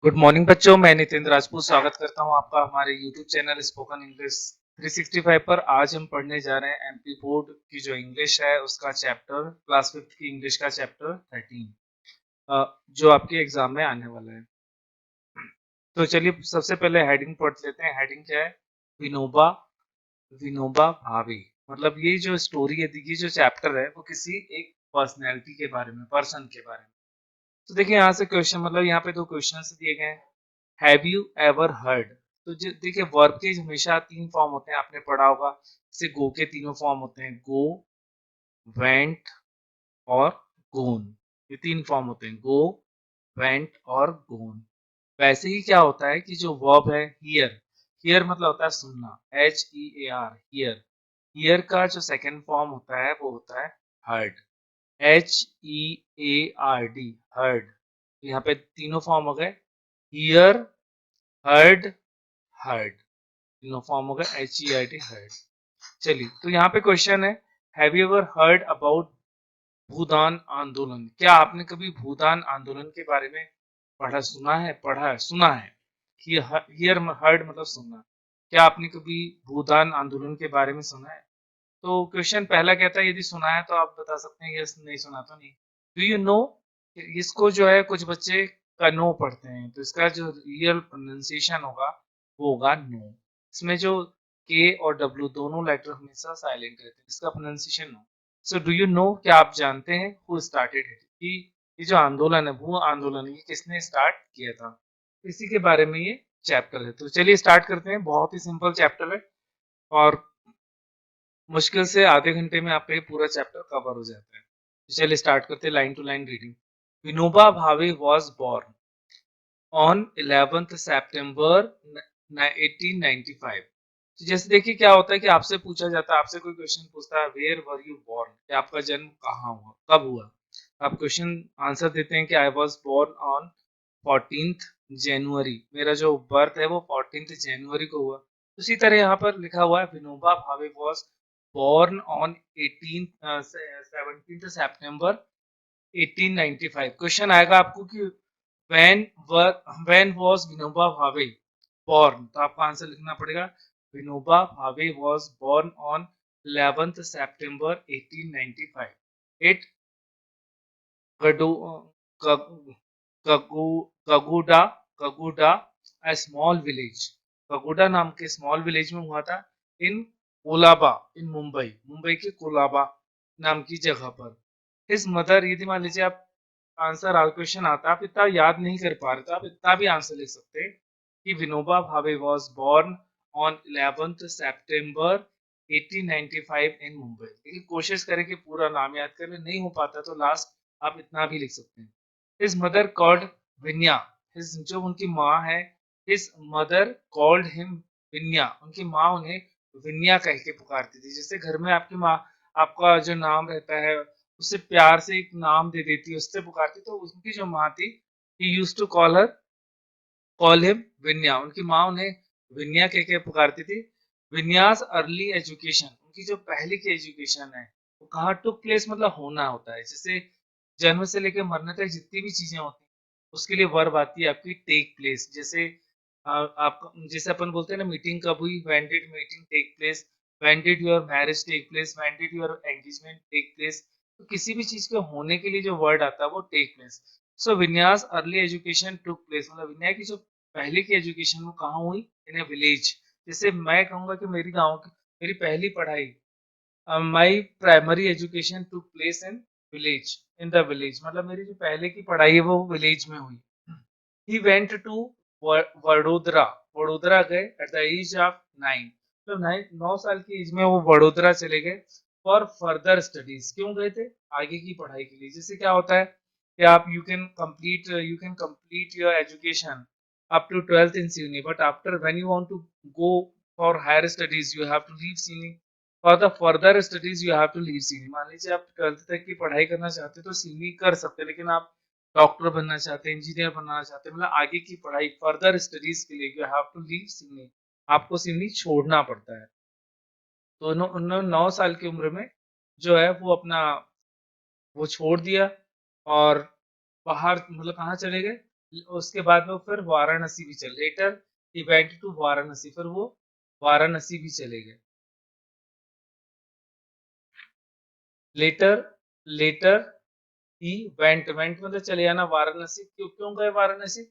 Good morning बच्चों, मैं नितेंद्र राजपूत स्वागत करता हूं आपका हमारे यूट्यूब चैनल स्पोकन इंग्लिश 365 पर। आज हम पढ़ने जा रहे हैं एमपी बोर्ड की जो इंग्लिश है उसका चैप्टर क्लास 5 की इंग्लिश का चैप्टर 13 जो आपके एग्जाम में आने वाला है। तो चलिए सबसे पहले हेडिंग पढ़ लेते हैं। हेडिंग क्या है? विनोबा विनोबा भावे। मतलब ये जो स्टोरी है, ये जो चैप्टर है वो किसी एक पर्सनैलिटी के बारे में, पर्सन के बारे में। तो देखिए यहाँ से क्वेश्चन, मतलब यहाँ पे दो क्वेश्चन दिए गए हैं। Have you ever heard? तो देखिए वर्ब के हमेशा तीन फॉर्म होते हैं, आपने पढ़ा होगा। जैसे गो के तीनों फॉर्म होते हैं, गो, वेंट और गोन। ये तीन फॉर्म होते हैं, गो, वेंट और गोन। वैसे ही क्या होता है कि जो वर्ब है हियर, हियर मतलब होता है सुनना, HEAR, हियर। हियर का जो सेकंड फॉर्म होता है वो होता है हर्ड, HEARD, हर्ड। यहाँ पे तीनों फॉर्म हो गए, हियर, हर्ड, हर्ड। तीनों फॉर्म हो गए, HERD, हर्ड। चलिए तो यहाँ पे क्वेश्चन है, have you ever heard about Bhoodan Andolan? क्या आपने कभी भूदान आंदोलन के बारे में पढ़ा है, सुना है? हियर हर्ड मतलब सुनना। क्या आपने कभी भूदान आंदोलन के बारे में सुना है? तो क्वेश्चन पहला कहता है यदि सुना है तो आप बता सकते हैं यस, नहीं सुना तो नहीं। Do you no? इसको जो है कुछ बच्चे कनो पढ़ते हैं, तो इसका जो रियल प्रोनाउंसिएशन होगा वो होगा नो। इसमें जो के और डब्ल्यू दोनों लेटर हमेशा साइलेंट रहते हैं, इसका pronunciation no. So do you know, क्या आप जानते हैं हु स्टार्टेड इट, कि ये जो आंदोलन है, भू आंदोलन, ये किसने स्टार्ट किया था? इसी के बारे में ये चैप्टर है। तो चलिए स्टार्ट करते हैं। बहुत ही सिंपल चैप्टर है और मुश्किल से आधे घंटे में आपका ये पूरा चैप्टर कवर हो जाता है। तो चलिए स्टार्ट करते हैं line to line reading. Vinoba Bhave was born on 11th September 1895। तो जैसे देखिए क्या होता है कि आपसे पूछा जाता है, आपसे कोई क्वेश्चन पूछता है वेयर वर यू बोर्न, कि आपका जन्म कहाँ हुआ, कब हुआ। आप क्वेश्चन आंसर देते हैं कि I was born on 14th January, मेरा जो बर्थ है वो 14th जनवरी को हुआ। उसी तरह यहाँ पर लिखा हुआ है Vinoba Bhave was born on 17th September 1895। Question आएगा आपको कि when were when was Vinoba Bhave born, तो आपको आंसर लिखना पड़ेगा Vinoba Bhave was born on 11th September 1895 at Gadu- Kag- कगुडा कगुडा a small village, कगुडा नाम के स्मॉल विलेज में हुआ था। इन कोलाबा, इन मुंबई, मुंबई के कोलाबा नाम की जगह पर। हिज मदर, यदि मान लीजिए आप आंसर क्वेश्चन आता, आप इतना याद नहीं कर पा रहे तो आप इतना भी आंसर लिख सकते हैं कि Vinoba Bhave was born on 11th September 1895 in Mumbai. लेकिन कोशिश करें कि पूरा नाम याद करें, नहीं हो पाता तो लास्ट आप इतना भी लिख सकते हैं। His mother called Vinya, his जो उनकी माँ है, his mother called him Vinya, उनकी माँ उन्हें विन्या कह के पुकारती थी। जैसे घर में आपकी माँ आपका जो नाम रहता है उससे प्यार से एक नाम दे देती है, उससे पुकारती, तो उनकी जो माँ थी, he used to call him Vinya, उनकी माँ उन्हें विन्या कह के पुकारती थी। विन्यास अर्ली एजुकेशन, उनकी जो पहले की एजुकेशन है वो कहाँ टुक प्लेस, मतलब होना होता है। जैसे जन्म से लेकर मरने तक जितनी भी चीजें होती हैं उसके लिए वर्ब आती है आपकी टेक प्लेस। जैसे आप जैसे अपन बोलते हैं ना, मीटिंग कब हुई, when did meeting take place, when did your marriage take place, when did your engagement take place. तो किसी भी चीज के होने के लिए जो वर्ड आता है वो टेक प्लेस। सो विन्यास अर्ली एजुकेशन टुक प्लेस, मतलब विनय की जो पहले की एजुकेशन वो कहाँ हुई, इन ए विलेज। जैसे मैं कहूंगा कि मेरी गांव की मेरी पहली पढ़ाई, my primary education took place in village, in the village, मतलब मेरी जो पहले की पढ़ाई है वो विलेज में हुई। He went to Vadodara, Vadodara गए एट द एज ऑफ 9, तो 9 साल की एज में वो वडोदरा चले गए फॉर फर्दर स्टडीज। क्यों गए थे? आगे की पढ़ाई के लिए। जैसे क्या होता है कि आप you can complete your education up to 12th in CUNY, but after when you want to go for higher studies you have to leave CUNY, for the further studies you have to leave CUNY। मान लीजिए आप 12th तक की पढ़ाई करना चाहते हैं तो CUNY कर सकते हैं, लेकिन आप डॉक्टर बनना चाहते हैं, इंजीनियर बनना चाहते हैं, मतलब आगे की पढ़ाई फर्दर स्टडीज के लिए you have to leave CUNY, आपको CUNY छोड़ना पड़ता है। तो उन्होंने 9 साल की उम्र में जो है वो अपना वो छोड़ दिया और बाहर, मतलब कहाँ चले गए, उसके बाद में फिर वाराणसी भी चले, later he went to Varanasi, फिर वो वाराणसी भी चले गए। लेटर लेटर ही वेंट मतलब चले जाना वाराणसी, क्यों क्यों गए वाराणसी,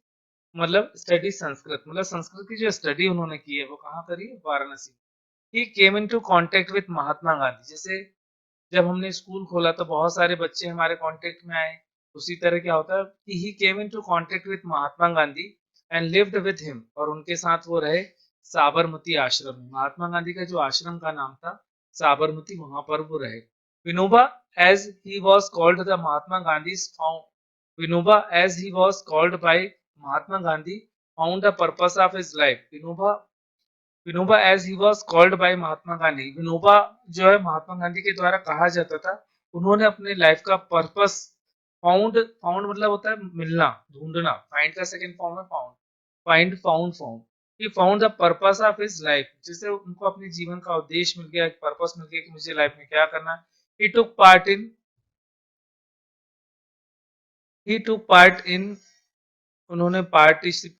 मतलब स्टडी संस्कृत, मतलब संस्कृत की जो स्टडी उन्होंने की है वो कहाँ करी है, वाराणसी। ही केम इन to contact with Mahatma Gandhi, जैसे जब हमने स्कूल खोला तो बहुत सारे बच्चे हमारे कांटेक्ट में आए, उसी तरह क्या होता है कि he came into contact with Mahatma Gandhi and lived with him, और उनके साथ वो रहे साबरमती आश्रम में। महात्मा गांधी का जो आश्रम का नाम था साबरमती, वहां पर वो रहे। Vinoba as he was called the Mahatma Gandhi found, Vinoba as he was called by Mahatma Gandhi found the purpose of his life. Vinoba as he was called by Mahatma Gandhi, Vinoba जो है महात्मा गांधी के द्वारा कहा जाता था, उन्होंने अपने लाइफ का पर्पस फाउंड, फाउंड मतलब होता है मिलना, ढूंढना, फाइंड का सेकंड फॉर्म है found, found he found the purpose of his life, जिससे उनको अपने जीवन का उद्देश्य मिल गया, एक पर्पस मिल गया कि मुझे लाइफ में क्या करना है। ही took part in he took part in उन्होंने पार्टिसिप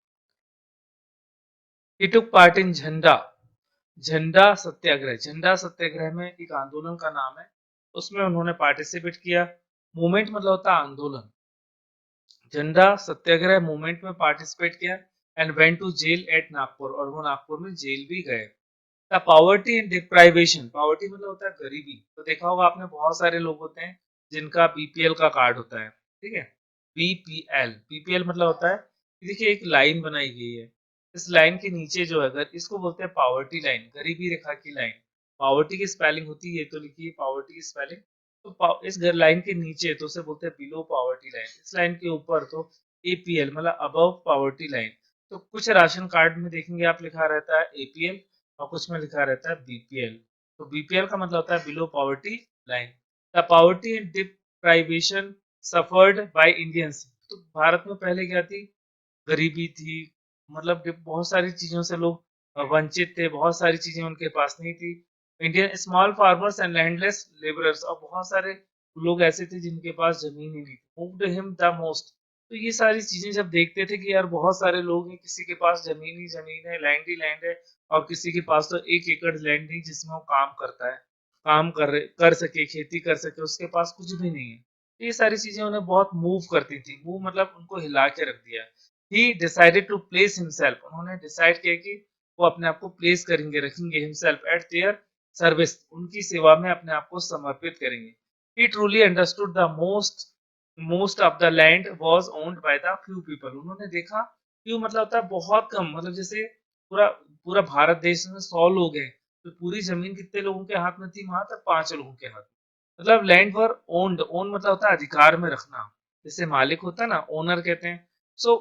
ही टुक पार्ट इन झंडा झंडा सत्याग्रह, झंडा सत्याग्रह में एक आंदोलन का नाम है, उसमें उन्होंने पार्टिसिपेट किया। मूवमेंट मतलब होता है आंदोलन, झंडा सत्याग्रह मूवमेंट में पार्टिसिपेट किया। And went to jail at Nagpur, और वो नागपुर में जेल भी गए। The poverty and deprivation, poverty मतलब होता है गरीबी, तो देखा होगा आपने बहुत सारे लोग होते हैं जिनका बीपीएल का कार्ड होता है, ठीक है, बीपीएल, बीपीएल मतलब होता है, देखिए एक लाइन बनाई गई है, इस लाइन के नीचे जो है अगर इसको बोलते हैं पॉवर्टी लाइन, गरीबी रेखा की लाइन। पॉवर्टी की स्पेलिंग होती है, तो लिखिए पॉवर्टी की स्पेलिंग, तो इस लाइन के नीचे तो उसे बोलते हैं बिलो पॉवर्टी लाइन, इस लाइन के ऊपर तो एपीएल मतलब अबव पॉवर्टी लाइन। तो कुछ राशन कार्ड में देखेंगे आप लिखा रहता है एपीएल, और कुछ में लिखा रहता है बीपीएल। तो बीपीएल का मतलब होता है below poverty line. The poverty and deprivation suffered by Indians, तो भारत में पहले क्या थी, गरीबी थी, मतलब बहुत सारी चीजों से लोग वंचित थे, बहुत सारी चीजें उनके पास नहीं थी। Indian small farmers and landless labourers, और बहुत सारे लोग ऐसे थे जिनके पास जमीन ही नहीं थी। मूव्ड हिम द मोस्ट, तो ये सारी चीजें जब देखते थे कि यार बहुत सारे लोग हैं, किसी के पास जमीन ही जमीन है, लैंड ही लैंड है, और किसी के पास तो 1 एकड़ लैंड नहीं जिसमें वो काम करता है, काम कर सके, खेती कर सके, उसके पास कुछ भी नहीं है। तो ये सारी चीजें उन्हें बहुत मूव करती थी, मूव मतलब उनको हिला के रख दिया। He decided to place himself, उन्होंने डिसाइड किया कि वो अपने आप को प्लेस करेंगे, रखेंगे हिमसेल्फ एट देयर सर्विस, उनकी सेवा में अपने आप को समर्पित करेंगे। He truly understood the most of the land was owned by the few people, उन्होंने देखा फ्यू मतलब होता है बहुत कम, मतलब जैसे पूरा पूरा भारत देश में 100 लोग हैं, तो पूरी जमीन कितने लोगों के हाथ में थी, वहां तक 5 लोगों के हाथ में। मतलब लैंड वर ओन्ड, ओन मतलब होता है अधिकार में रखना, जैसे मालिक होता है ना, ओनर कहते हैं। So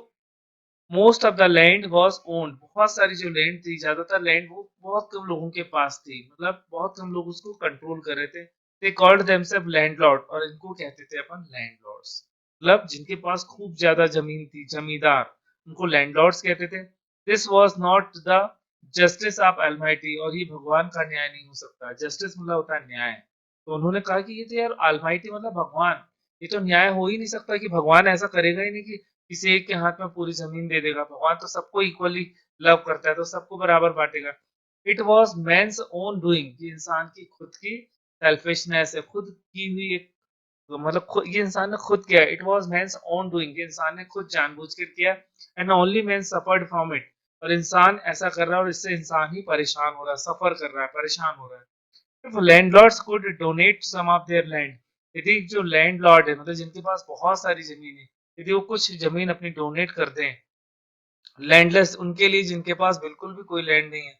most of the land was owned, बहुत सारी जो लैंड थी, ज्यादातर लैंड वो बहुत कम लोगों के पास थी, मतलब बहुत कम लोग उसको कंट्रोल कर रहे थे। दे कॉल्ड देमसेल्फ लैंडलॉर्ड, और इनको कहते थे अपन लैंडलॉर्ड्स, मतलब जिनके पास खूब ज्यादा जमीन थी, जमींदार, उनको लैंडलॉर्ड्स कहते थे। This was not the justice of Almighty, और ये भगवान का न्याय नहीं हो सकता, जस्टिस मतलब होता है न्याय। तो उन्होंने कहा कि ये तो यार अलमाइटी मतलब भगवान, ये तो न्याय हो ही नहीं सकता, कि भगवान ऐसा करेगा ही नहीं कि किसी एक के हाथ में पूरी जमीन दे देगा, भगवान तो सबको इक्वली लव करता है, तो सबको बराबर बांटेगा। It was man's own doing, ये इंसान की खुद की सेल्फिशनेस है, खुद की हुई एक, मतलब खुद ये इंसान ने खुद किया, it was man's own doing, ये इंसान ने खुद जानबूझ कर किया। And only man suffered from it, और इंसान ऐसा कर रहा है, और इससे इंसान ही परेशान हो रहा है, सफर कर रहा है, परेशान हो रहा है। If landlords could donate some of their land, यदि जो लैंडलॉर्ड है मतलब जिनके पास बहुत सारी जमीन है, यदि वो कुछ जमीन अपनी डोनेट कर दें लैंडलेस उनके लिए जिनके पास बिल्कुल भी कोई लैंड नहीं है,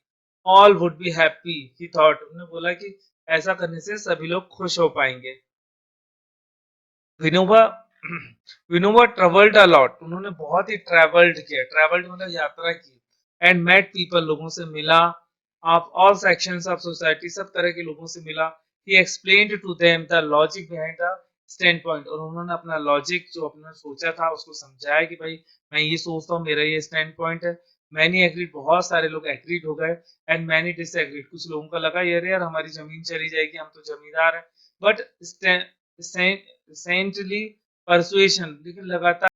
all would be happy, he thought, उन्होंने बोला कि ऐसा करने से सभी लोग खुश हो पाएंगे। विनोबा विनोबा ट्रेवल्ड अलॉट, उन्होंने बहुत ही ट्रेवल्ड किया, ट्रेवल्ड मतलब यात्रा की। एंड मेट पीपल, लोगों से मिला, of all sections of society, सब तरह के लोगों से मिला। He explained to them the logic behind the standpoint, और उन्होंने अपना लॉजिक जो अपने सोचा था उसको समझाया कि भाई मैं ये सोचता हूँ, मेरा ये स्टैंड पॉइंट है। मैनी एग्रीड, बहुत सारे लोग एग्रीड हो गए। एंड मैनी डिसएग्रीड, कुछ लोगों का लगा यार हमारी जमीन चली जाएगी, हम तो जमींदार हैं। बट सेंटली परसुएशन, लेकिन लगातार